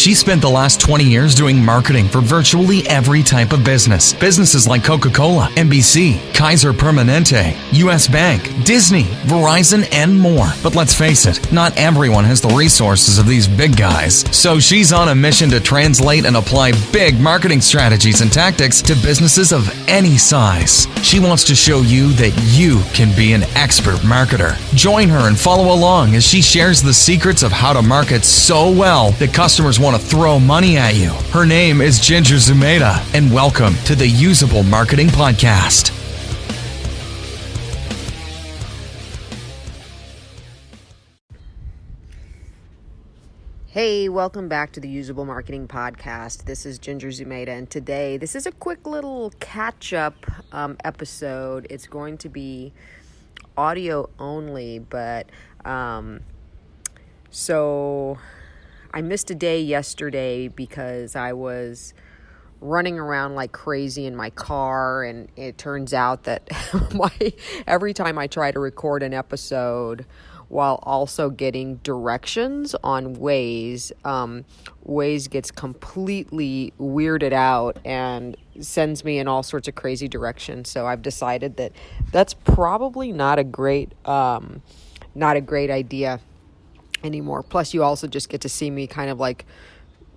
She spent the last 20 years doing marketing for virtually every type of business. Businesses like Coca-Cola, NBC, Kaiser Permanente, US Bank, Disney, Verizon, and more. But let's face it, not everyone has the resources of these big guys. So she's on a mission to translate and apply big marketing strategies and tactics to businesses of any size. She wants to show you that you can be an expert marketer. Join her and follow along as she shares the secrets of how to market so well that customers want to throw money at you. Her name is Ginger Zumeda, and welcome to the Usable Marketing Podcast. Hey, welcome back to the Usable Marketing Podcast. This is Ginger Zumeda, and today this is a quick little catch-up episode. It's going to be audio only, but so I missed a day yesterday because I was running around like crazy in my car, and it turns out that every time I try to record an episode while also getting directions on Waze, Waze gets completely weirded out and sends me in all sorts of crazy directions. So I've decided that that's probably not a great idea anymore. Plus, you also just get to see me kind of like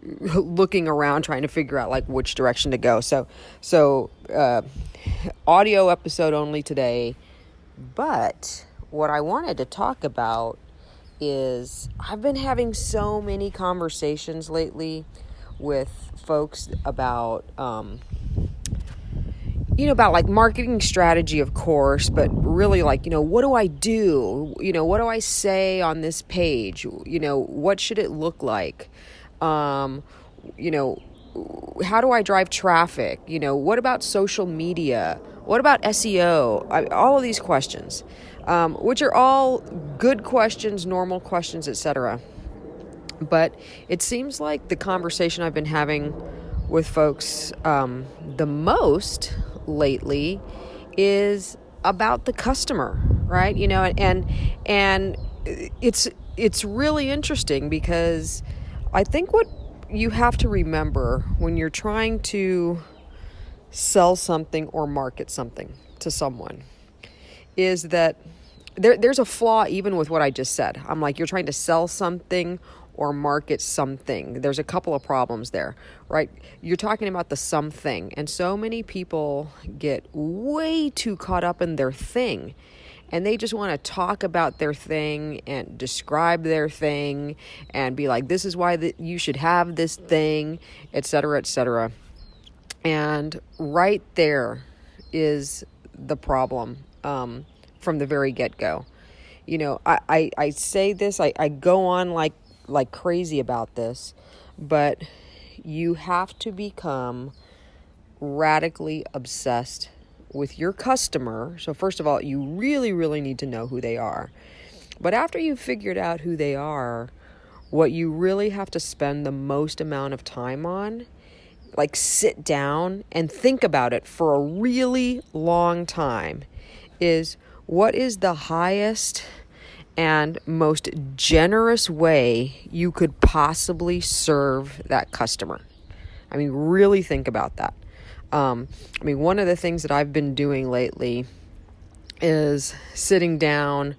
looking around trying to figure out like which direction to go. So audio episode only today. But what I wanted to talk about is I've been having so many conversations lately with folks about about like marketing strategy, of course, but really like, what do I do? What do I say on this page? What should it look like? How do I drive traffic? What about social media? What about SEO? All of these questions, which are all good questions, normal questions, etc. But it seems like the conversation I've been having with folks the most lately is about the customer, right? And it's really interesting because I think what you have to remember when you're trying to sell something or market something to someone is that there's a flaw even with what I just said. I'm like, you're trying to sell something or market something. There's a couple of problems there, right? You're talking about the something, and so many people get way too caught up in their thing, and they just want to talk about their thing and describe their thing and be like, this is why you should have this thing, etc., etc. And right there is the problem from the very get-go. I say this, I go on like crazy about this, but you have to become radically obsessed with your customer. So first of all, you really, really need to know who they are. But after you've figured out who they are, what you really have to spend the most amount of time on, like sit down and think about it for a really long time, is what is the highest and most generous way you could possibly serve that customer. I mean, really think about that. One of the things that I've been doing lately is sitting down,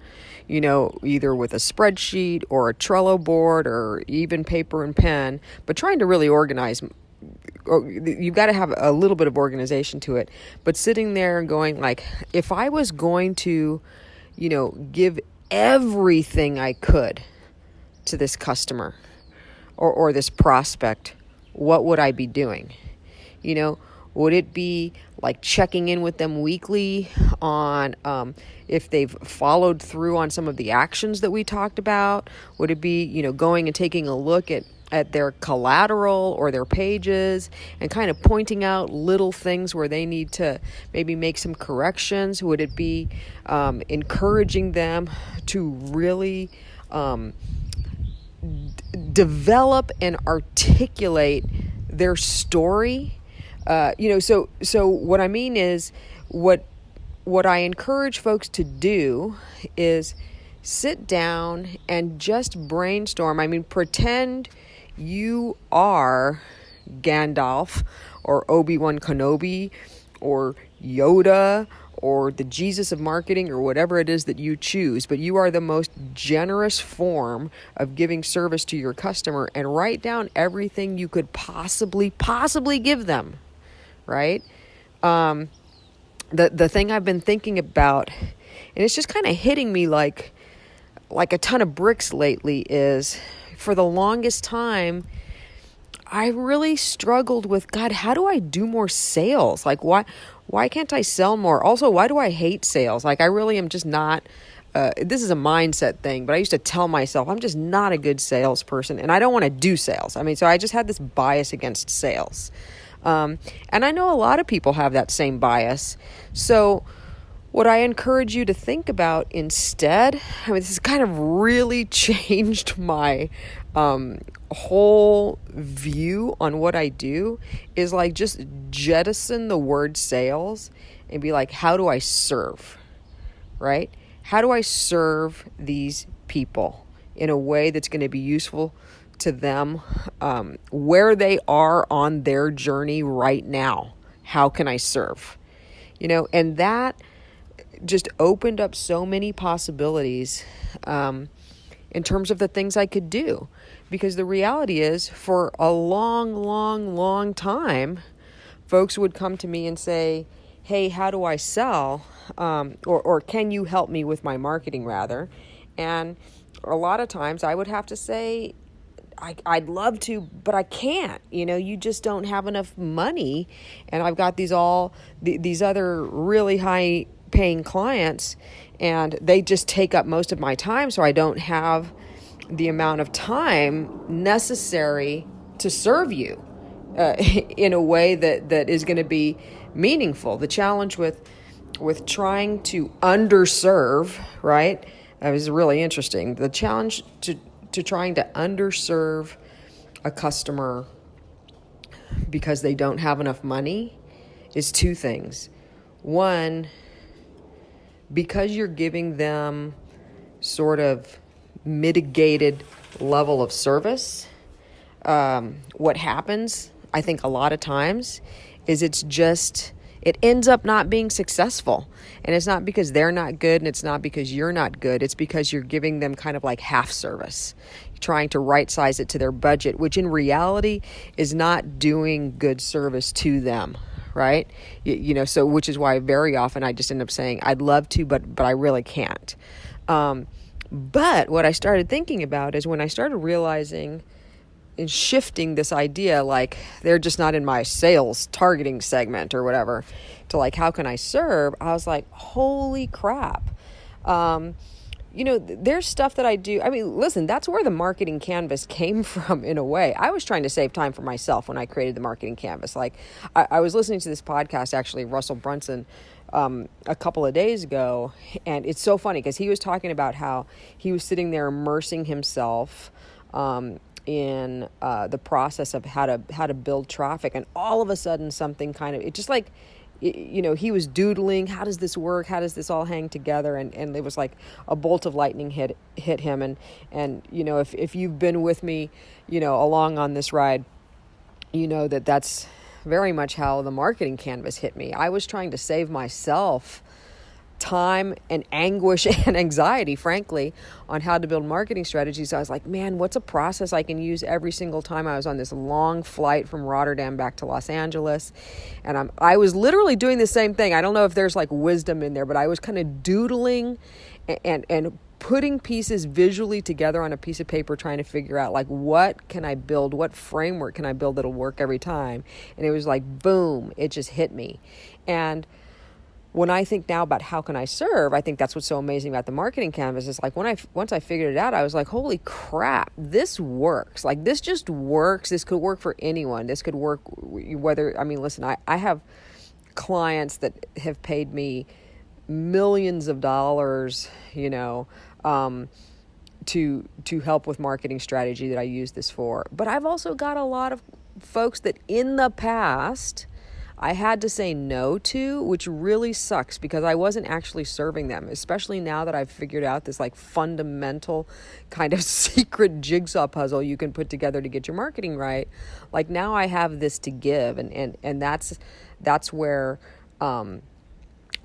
either with a spreadsheet or a Trello board or even paper and pen, but trying to really organize. You've got to have a little bit of organization to it, but sitting there and going like, if I was going to, give everything I could to this customer or this prospect, what would I be doing? Would it be like checking in with them weekly on if they've followed through on some of the actions that we talked about? Would it be, going and taking a look at their collateral or their pages and kind of pointing out little things where they need to maybe make some corrections? Would it be encouraging them to really develop and articulate their story? So what I mean is what I encourage folks to do is sit down and just brainstorm. Pretend you are Gandalf or Obi-Wan Kenobi or Yoda or the Jesus of marketing or whatever it is that you choose, but you are the most generous form of giving service to your customer, and write down everything you could possibly give them, right? The thing I've been thinking about, and it's just kind of hitting me like a ton of bricks lately, is for the longest time, I really struggled with, God, how do I do more sales? Like, why can't I sell more? Also, why do I hate sales? Like, I really am just not, this is a mindset thing, but I used to tell myself I'm just not a good salesperson and I don't want to do sales. I mean, so I just had this bias against sales. And I know a lot of people have that same bias. So what I encourage you to think about instead, I mean, this has kind of really changed my whole view on what I do, is like just jettison the word sales and be like, how do I serve, right? How do I serve these people in a way that's going to be useful to them, where they are on their journey right now? How can I serve? And that just opened up so many possibilities in terms of the things I could do. Because the reality is, for a long time, folks would come to me and say, hey, how do I sell? Or can you help me with my marketing, rather? And a lot of times I would have to say, I'd love to, but I can't. You just don't have enough money. And I've got these other really high paying clients, and they just take up most of my time, so I don't have the amount of time necessary to serve you in a way that is going to be meaningful. The challenge with trying to underserve, right? That was really interesting. The challenge to trying to underserve a customer because they don't have enough money is two things. One, because you're giving them sort of mitigated level of service, what happens, I think a lot of times, is it ends up not being successful. And it's not because they're not good, and it's not because you're not good. It's because you're giving them kind of like half service, trying to right size it to their budget, which in reality is not doing good service to them. Right? So which is why very often I just end up saying, I'd love to, but I really can't. But what I started thinking about is when I started realizing and shifting this idea, like they're just not in my sales targeting segment or whatever, to like, how can I serve? I was like, holy crap. There's stuff that I do. I mean, listen, that's where the marketing canvas came from in a way. I was trying to save time for myself when I created the marketing canvas. Like I was listening to this podcast, actually, Russell Brunson, a couple of days ago. And it's so funny because he was talking about how he was sitting there immersing himself in the process of how to build traffic. And all of a sudden something kind of, it just like, he was doodling, how does this work? How does this all hang together? And it was like a bolt of lightning hit him. And if you've been with me, along on this ride, that's very much how the marketing canvas hit me. I was trying to save myself time and anguish and anxiety, frankly, on how to build marketing strategies. I was like, man, what's a process I can use every single time? I was on this long flight from Rotterdam back to Los Angeles, and I was literally doing the same thing. I don't know if there's like wisdom in there, but I was kind of doodling and putting pieces visually together on a piece of paper, trying to figure out like, what can I build? What framework can I build that'll work every time? And it was like, boom, it just hit me. And when I think now about how can I serve, I think that's what's so amazing about the marketing canvas. Is like once I figured it out, I was like, holy crap, this works. Like this just works. This could work for anyone. This could work listen, I have clients that have paid me millions of dollars, to help with marketing strategy that I use this for. But I've also got a lot of folks that in the past I had to say no to, which really sucks because I wasn't actually serving them, especially now that I've figured out this like fundamental kind of secret jigsaw puzzle you can put together to get your marketing right. Like now I have this to give, and that's where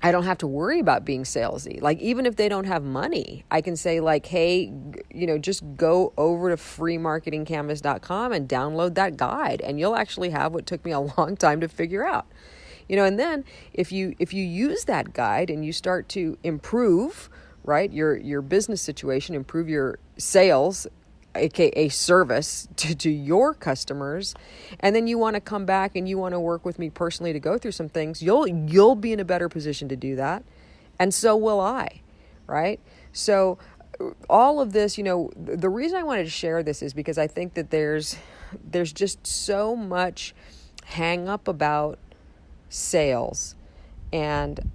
I don't have to worry about being salesy. Like even if they don't have money, I can say like, hey, just go over to freemarketingcanvas.com and download that guide, and you'll actually have what took me a long time to figure out. And then if you use that guide and you start to improve, right, your business situation, improve your sales, aka service to your customers, and then you want to come back and you want to work with me personally to go through some things, you'll be in a better position to do that, and so will I, right? So all of this, the reason I wanted to share this is because I think that there's just so much hang up about sales, and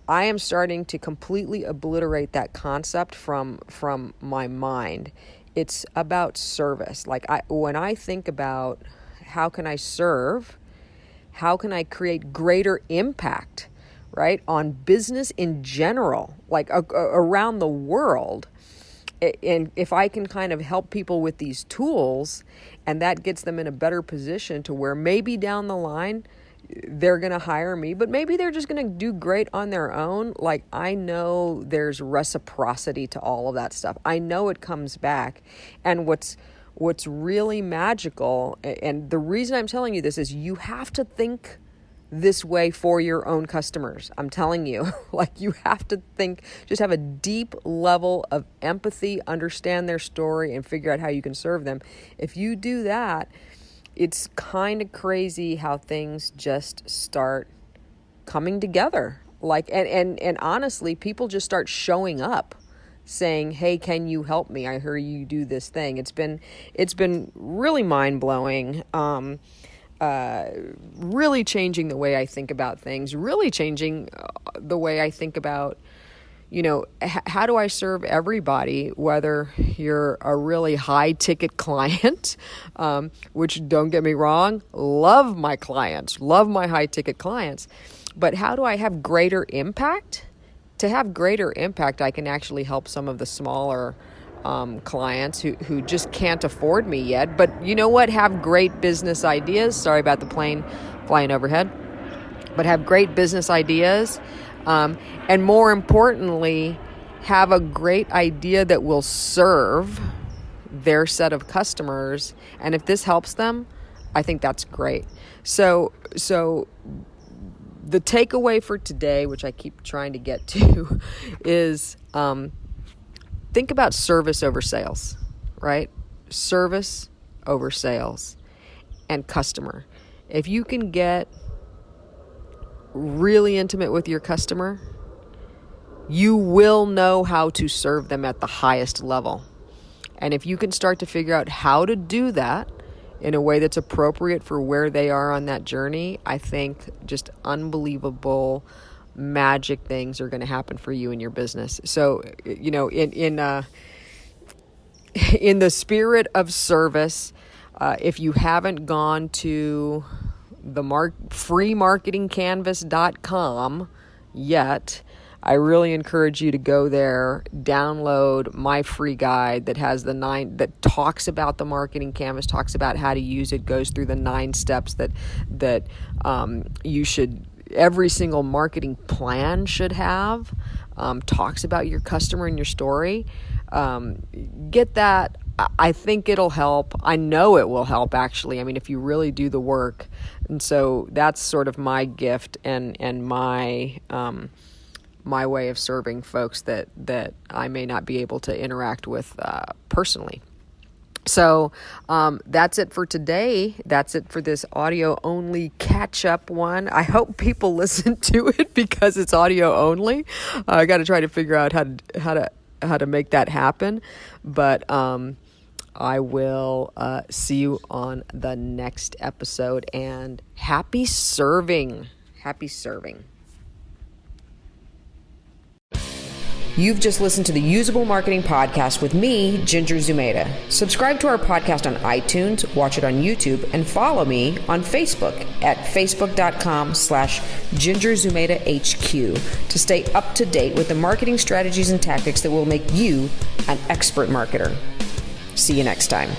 I am starting to completely obliterate that concept from my mind. It's about service. Like when I think about how can I serve, how can I create greater impact, right, on business in general, like around the world. And if I can kind of help people with these tools, and that gets them in a better position to where maybe down the line they're going to hire me, but maybe they're just going to do great on their own. Like I know there's reciprocity to all of that stuff. I know it comes back. And what's really magical, and the reason I'm telling you this is you have to think this way for your own customers. I'm telling you, like you have to think, just have a deep level of empathy, understand their story, and figure out how you can serve them. If you do that, it's kind of crazy how things just start coming together. Like, and honestly, people just start showing up saying, hey, can you help me? I hear you do this thing. It's been really mind blowing. Really changing the way I think about things, really changing the way I think about, how do I serve everybody, whether you're a really high ticket client, which don't get me wrong, love my clients, love my high ticket clients, but how do I have greater impact? To have greater impact, I can actually help some of the smaller clients who just can't afford me yet, but you know what, have great business ideas. Sorry about the plane flying overhead, but have great business ideas. And more importantly, have a great idea that will serve their set of customers. And if this helps them, I think that's great. So the takeaway for today, which I keep trying to get to, is think about service over sales, right? Service over sales and customer. If you can get really intimate with your customer, you will know how to serve them at the highest level. And if you can start to figure out how to do that in a way that's appropriate for where they are on that journey, I think just unbelievable magic things are going to happen for you in your business. So, in the spirit of service, if you haven't gone to the freemarketingcanvas.com yet, I really encourage you to go there, download my free guide that has that talks about the marketing canvas, talks about how to use it, goes through the 9 steps that you should, every single marketing plan should have, talks about your customer and your story. Get that. I think it'll help. I know it will help, actually. I mean, if you really do the work. And so that's sort of my gift and my my way of serving folks that I may not be able to interact with personally. So that's it for today. That's it for this audio only catch up one. I hope people listen to it because it's audio only. I got to try to figure out how to make that happen. But I will see you on the next episode, and happy serving. Happy serving. You've just listened to the Usable Marketing Podcast with me, Ginger Zumeda. Subscribe to our podcast on iTunes, watch it on YouTube, and follow me on Facebook at facebook.com/GingerZumedaHQ to stay up to date with the marketing strategies and tactics that will make you an expert marketer. See you next time.